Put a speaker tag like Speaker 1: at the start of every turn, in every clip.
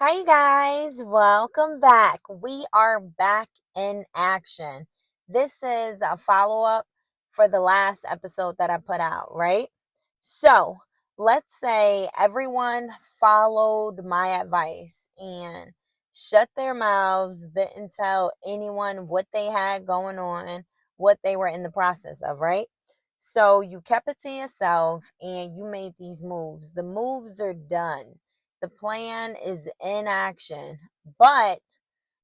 Speaker 1: Hi, you guys. Welcome back. We are back in action. This is a follow up for the last episode that I put out, right? So, let's say everyone followed my advice and shut their mouths, didn't tell anyone what they had going on, what they were in the process of, right? So, you kept it to yourself and you made these moves. The moves are done, the plan is in action, but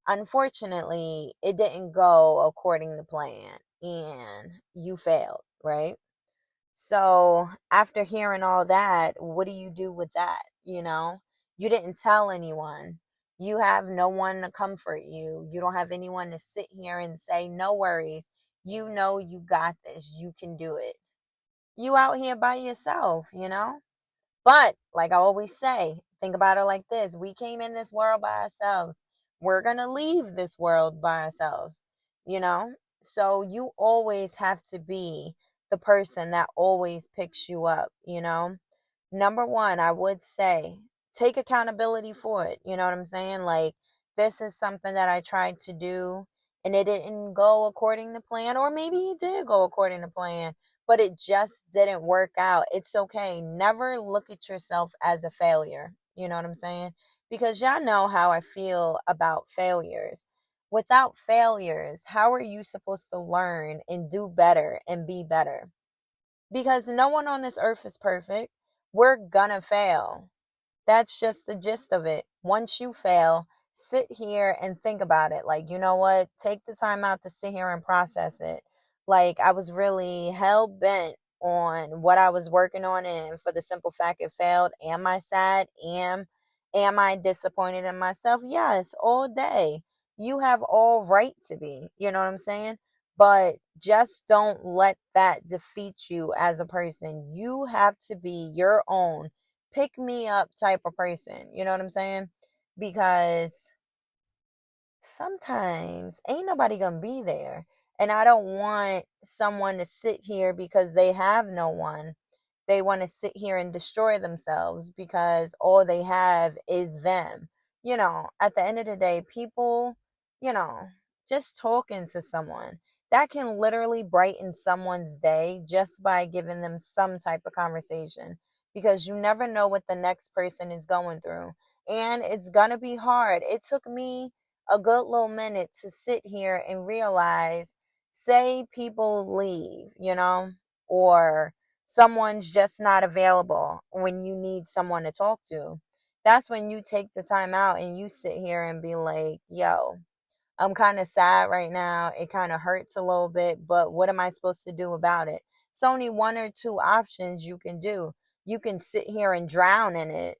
Speaker 1: unfortunately, it didn't go according to plan and you failed, right? So, after hearing all that, what do you do with that? You didn't tell anyone. You have no one to comfort you. You don't have anyone to sit here and say, no worries. You know you got this. You can do it. You out here by yourself. But like I always say, think about it like this. We came in this world by ourselves. We're going to leave this world by ourselves, you know? So you always have to be the person that always picks you up. Number one, I would say take accountability for it. You know what I'm saying? Like, this is something that I tried to do and it didn't go according to plan, or maybe it did go according to plan but it just didn't work out. It's okay. Never look at yourself as a failure. You know what I'm saying? Because y'all know how I feel about failures. Without failures, how are you supposed to learn and do better and be better? Because no one on this earth is perfect. We're gonna fail. That's just the gist of it. Once you fail, sit here and think about it. Like, you know what? Take the time out to sit here and process it. Like, I was really hell bent on what I was working on, and for the simple fact it failed. Am I sad? Am I disappointed in myself? Yes, all day. You have all right to be. You know what I'm saying? But just don't let that defeat you as a person. You have to be your own pick me up type of person. You know what I'm saying? Because sometimes ain't nobody gonna be there. And I don't want someone to sit here because they have no one. They want to sit here and destroy themselves because all they have is them. At the end of the day, people, you know, just talking to someone that can literally brighten someone's day just by giving them some type of conversation because you never know what the next person is going through. And it's gonna be hard. It took me a good little minute to sit here and realize, say people leave, or someone's just not available when you need someone to talk to. That's when you take the time out and you sit here and be like, yo, I'm kind of sad right now. It kind of hurts a little bit, but what am I supposed to do about it? It's only one or two options you can do. You can sit here and drown in it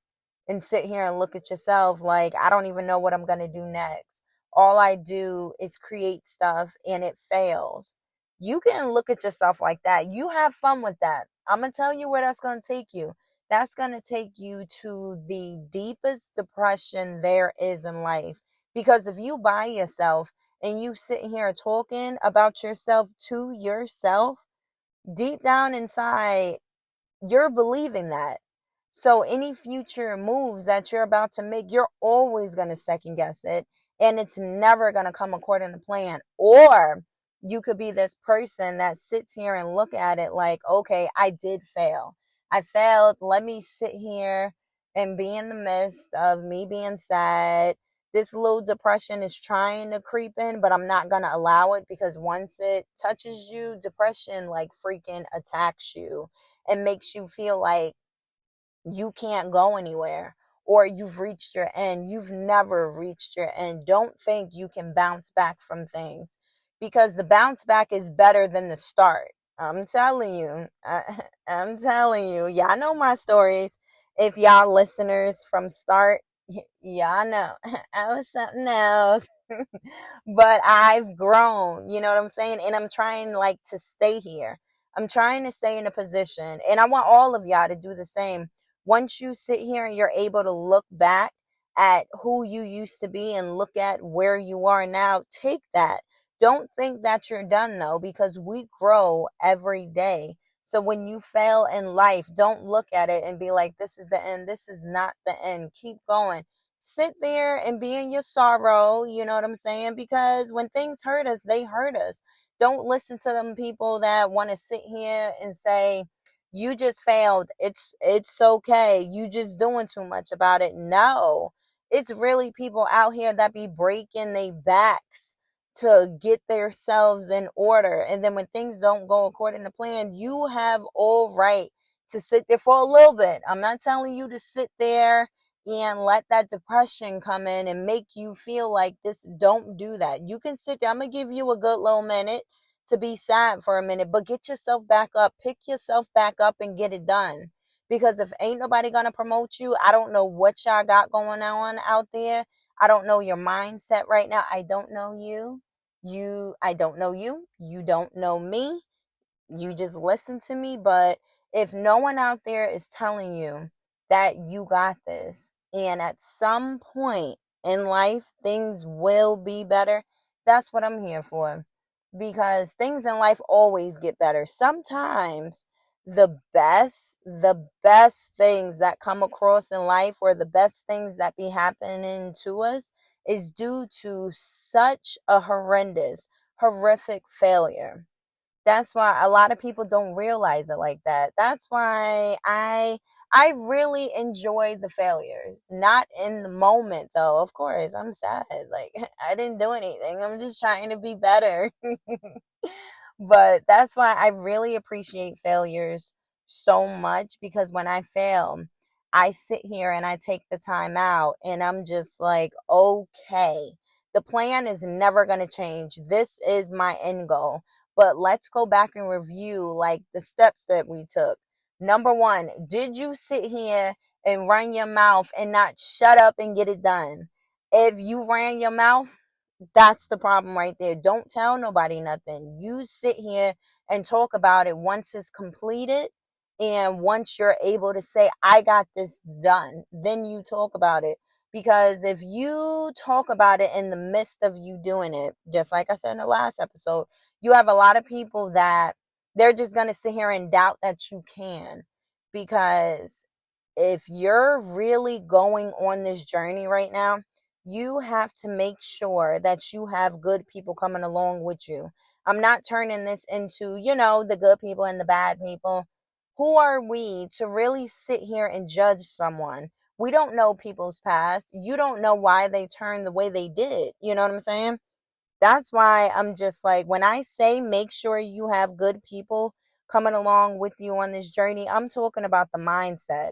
Speaker 1: and sit here and look at yourself like, I don't even know what I'm going to do next. All I do is create stuff and it fails. You can look at yourself like that. You have fun with that. I'm going to tell you where that's going to take you. That's going to take you to the deepest depression there is in life, because if you by yourself and you sit here talking about yourself to yourself, deep down inside, you're believing that. So any future moves that you're about to make, you're always going to second guess it. And it's never going to come according to plan. Or you could be this person that sits here and look at it like, okay, I did fail. I failed. Let me sit here and be in the midst of me being sad. This little depression is trying to creep in, but I'm not going to allow it, because once it touches you, depression like freaking attacks you and makes you feel like you can't go anywhere or you've reached your end. You've never reached your end. Don't think you can bounce back from things, because the bounce back is better than the start. I'm telling you. I'm telling you. Y'all know my stories. If y'all listeners from start, y'all know I was something else. But I've grown, you know what I'm saying? And I'm trying like to stay here. I'm trying to stay in a position, and I want all of y'all to do the same. Once you sit here and you're able to look back at who you used to be and look at where you are now, take that. Don't think that you're done though, because we grow every day. So when you fail in life, don't look at it and be like, this is the end. This is not the end. Keep going. sit there and be in your sorrow, you know what I'm saying? Because when things hurt us, they hurt us. Don't listen to them people that want to sit here and say, you just failed. It's okay. You just doing too much about it. No. It's really people out here that be breaking their backs to get themselves in order. And then when things don't go according to plan, you have all right to sit there for a little bit. I'm not telling you to sit there and let that depression come in and make you feel like this. Don't do that. You can sit there. I'm going to give you a good little minute to be sad for a minute, but get yourself back up, pick yourself back up and get it done. Because if ain't nobody going to promote you, I don't know what y'all got going on out there. I don't know your mindset right now. I don't know you. I don't know you. You don't know me. You just listen to me. But if no one out there is telling you that you got this, and at some point in life things will be better, that's what I'm here for. Because things in life always get better. Sometimes the best things that come across in life, or the best things that be happening to us, is due to such a horrific failure. That's why a lot of people don't realize it like that. That's why I really enjoy the failures. Not in the moment though. Of course, I'm sad. Like I didn't do anything. I'm just trying to be better. But that's why I really appreciate failures so much, because when I fail, I sit here and I take the time out and I'm just like, okay, the plan is never going to change. This is my end goal. But let's go back and review like the steps that we took. Number one, did you sit here and run your mouth and not shut up and get it done? If you ran your mouth, that's the problem right there. Don't tell nobody nothing. You sit here and talk about it once it's completed. And once you're able to say, I got this done, then you talk about it. Because if you talk about it in the midst of you doing it, just like I said in the last episode, you have a lot of people that they're just going to sit here and doubt that you can. Because if you're really going on this journey right now, you have to make sure that you have good people coming along with you. I'm not turning this into, the good people and the bad people. Who are we to really sit here and judge someone? We don't know people's past. You don't know why they turned the way they did. You know what I'm saying? That's why I'm just like, when I say make sure you have good people coming along with you on this journey, I'm talking about the mindset.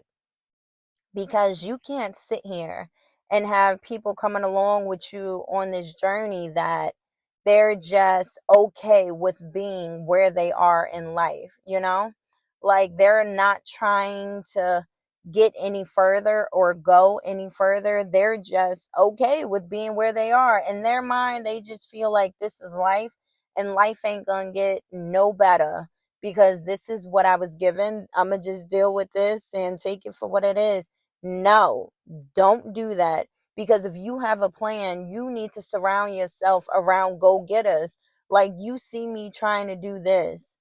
Speaker 1: Because you can't sit here and have people coming along with you on this journey that they're just okay with being where they are in life. Like they're not trying to get any further or go any further. They're just okay with being where they are. In their mind, they just feel like this is life, and life ain't gonna get no better because this is what I was given. I'm gonna just deal with this and take it for what it is. No, don't do that. Because if you have a plan, you need to surround yourself around go getters. Like you see me trying to do this.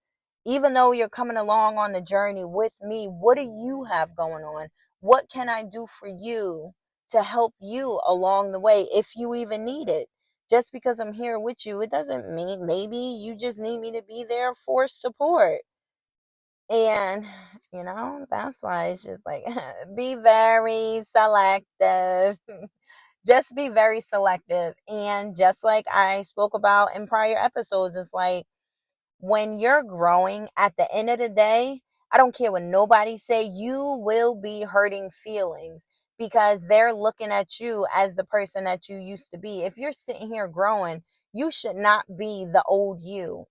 Speaker 1: Even though you're coming along on the journey with me, what do you have going on? What can I do for you to help you along the way if you even need it? Just because I'm here with you, it doesn't mean maybe you just need me to be there for support. And, that's why it's just like, be very selective. Just be very selective. And just like I spoke about in prior episodes, it's like when you're growing, at the end of the day, I don't care what nobody say, you will be hurting feelings because they're looking at you as the person that you used to be. If you're sitting here growing, you should not be the old you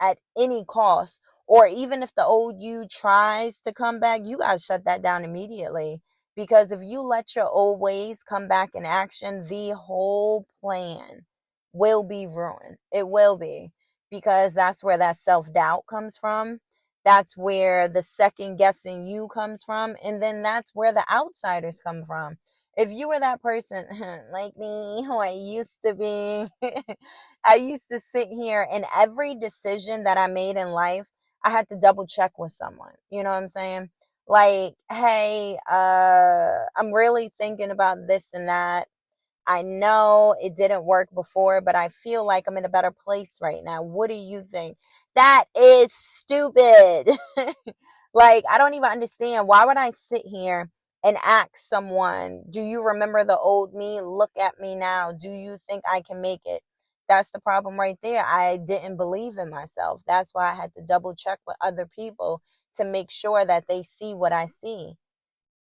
Speaker 1: at any cost. Or even if the old you tries to come back, you got to shut that down immediately. Because if you let your old ways come back in action, the whole plan will be ruined. It will be. Because that's where that self-doubt comes from. That's where the second guessing you comes from. And then that's where the outsiders come from. If you were that person like me, who I used to be, I used to sit here and every decision that I made in life, I had to double check with someone. You know what I'm saying? Like, hey, I'm really thinking about this and that. I know it didn't work before, but I feel like I'm in a better place right now. What do you think? That is stupid. Like, I don't even understand. Why would I sit here and ask someone, do you remember the old me? Look at me now. Do you think I can make it? That's the problem right there. I didn't believe in myself. That's why I had to double check with other people to make sure that they see what I see.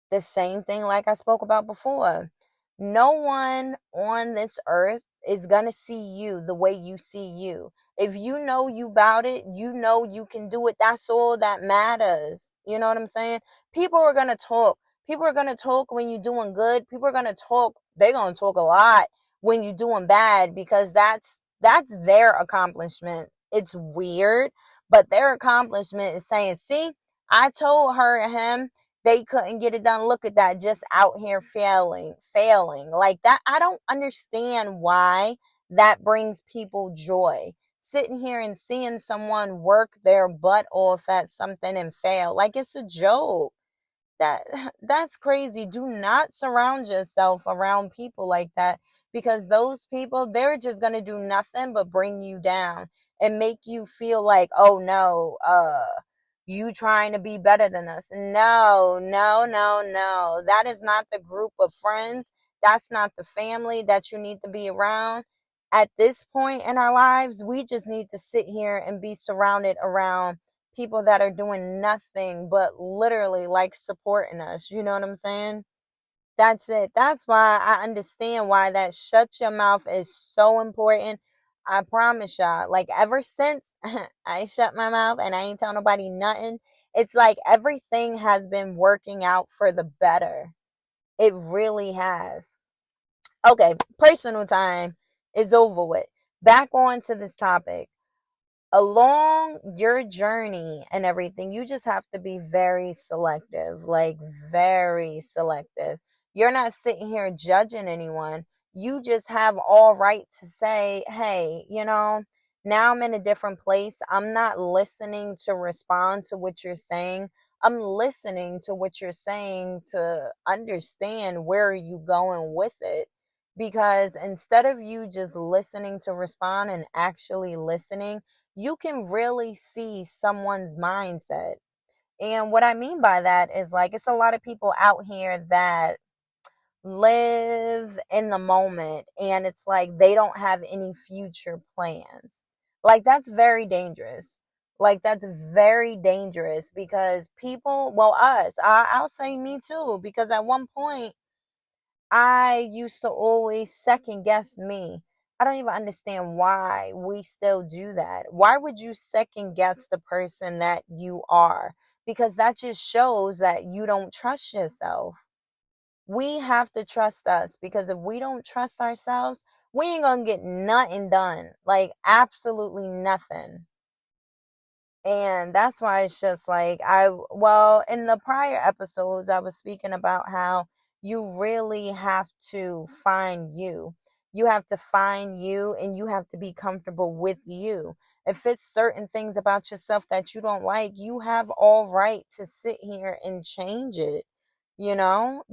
Speaker 1: The same thing like I spoke about before. No one on this earth is going to see you the way you see you. If you know you about it, you know you can do it. That's all that matters. You know what I'm saying? People are going to talk. People are going to talk when you're doing good. People are going to talk. They're going to talk a lot when you're doing bad because that's their accomplishment. It's weird, but their accomplishment is saying, "See, I told her and him they couldn't get it done. Look at that, just out here failing like that." I don't understand why that brings people joy. Sitting here and seeing someone work their butt off at something and fail, like it's a joke. that that's crazy. Do not surround yourself around people like that, because those people, they're just going to do nothing but bring you down and make you feel like, oh no, you trying to be better than us. No, no, no, no, that is not the group of friends. That's not the family that you need to be around. At this point in our lives, we just need to sit here and be surrounded around people that are doing nothing but literally like supporting us. You know what I'm saying? That's it. That's why I understand why that shut your mouth is so important. I promise y'all, like ever since I shut my mouth and I ain't tell nobody nothing, it's like everything has been working out for the better. It really has. Okay, personal time is over with. Back on to this topic. Along your journey and everything, you just have to be very selective, like very selective. You're not sitting here judging anyone. You just have all right to say, hey, now I'm in a different place. I'm not listening to respond to what you're saying. I'm listening to what you're saying to understand where you going with it. Because instead of you just listening to respond and actually listening, you can really see someone's mindset. And what I mean by that is like it's a lot of people out here that live in the moment and it's like they don't have any future plans. Like that's very dangerous. Like that's very dangerous because people, well, I'll say me too, because at one point I used to always second guess me. I don't even understand why we still do that. Why would you second guess the person that you are? Because that just shows that you don't trust yourself. We have to trust us, because if we don't trust ourselves, we ain't gonna get nothing done. Like absolutely nothing. And that's why it's just like well, in the prior episodes I was speaking about how you really have to find you. You have to find you and you have to be comfortable with you. If it's certain things about yourself that you don't like, you have all right to sit here and change it.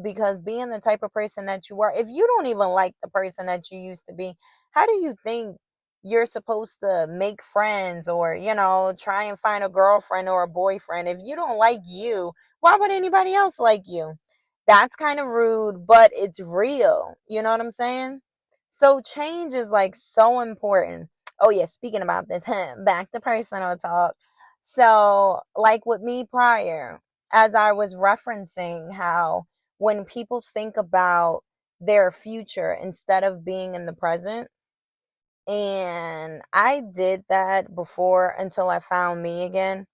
Speaker 1: Because being the type of person that you are, if you don't even like the person that you used to be, how do you think you're supposed to make friends or, try and find a girlfriend or a boyfriend? If you don't like you, why would anybody else like you? That's kind of rude, but it's real. You know what I'm saying? So change is like so important. Oh yeah, speaking about this, back to personal talk. So, like with me prior, as I was referencing how when people think about their future instead of being in the present, and I did that before until I found me again.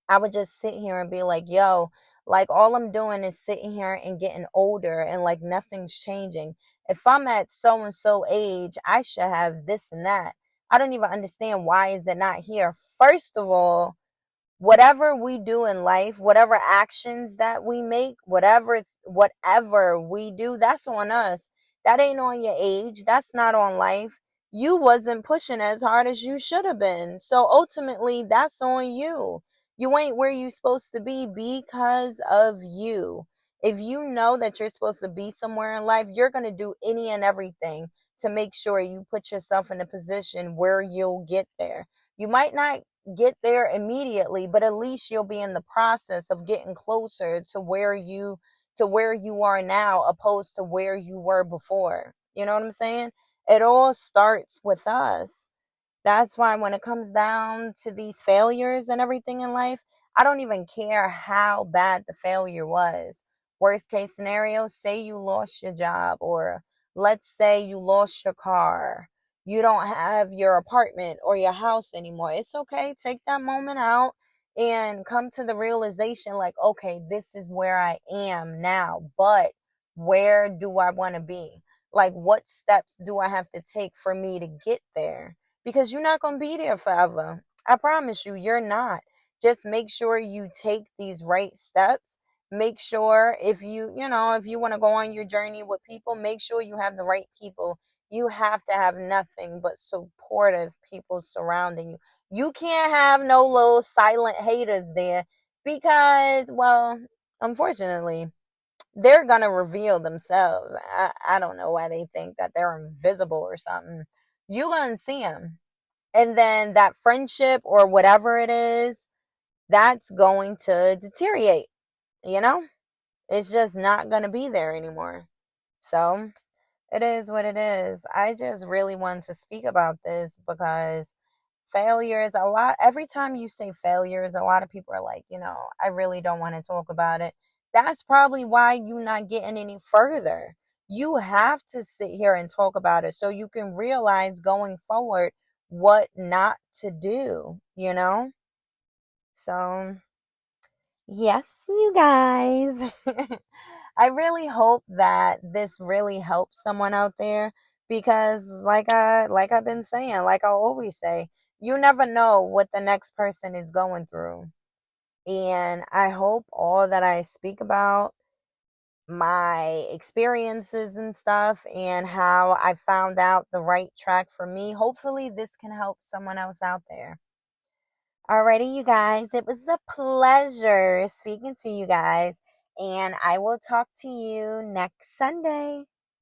Speaker 1: I would just sit here and be like, yo, like all I'm doing is sitting here and getting older and like nothing's changing. If I'm at so and so age, I should have this and that. I don't even understand why is it not here. First of all, whatever we do in life, whatever actions that we make, whatever we do, that's on us. That ain't on your age. That's not on life. You wasn't pushing as hard as you should have been. So ultimately, that's on you. You ain't where you supposed to be because of you. If you know that you're supposed to be somewhere in life, you're going to do any and everything to make sure you put yourself in a position where you'll get there. You might not get there immediately, but at least you'll be in the process of getting closer to where you are now opposed to where you were before. You know what I'm saying? It all starts with us. That's why when it comes down to these failures and everything in life, I don't even care how bad the failure was. Worst case scenario, say you lost your job, or let's say you lost your car. You don't have your apartment or your house anymore. It's okay. Take that moment out and come to the realization like, okay, this is where I am now, but where do I want to be? Like, what steps do I have to take for me to get there? Because you're not going to be there forever. I promise you, you're not. Just make sure you take these right steps. Make sure if you want to go on your journey with people, make sure you have the right people. You have to have nothing but supportive people surrounding you. You can't have no little silent haters there because, well, unfortunately, they're going to reveal themselves. I don't know why they think that they're invisible or something. You're going to see them, and then that friendship or whatever it is, that's going to deteriorate. you know it's just not going to be there anymore. So it is what it is. I just really wanted to speak about this because failure is a lot. Every time you say failures, a lot of people are like, I really don't want to talk about it. That's probably why you're not getting any further. You have to sit here and talk about it so you can realize going forward what not to do. So yes, you guys. I really hope that this really helps someone out there because like I've been saying, like I always say, you never know what the next person is going through. And I hope all that I speak about, my experiences and stuff, and how I found out the right track for me, hopefully this can help someone else out there. Alrighty, you guys, it was a pleasure speaking to you guys, and I will talk to you next Sunday.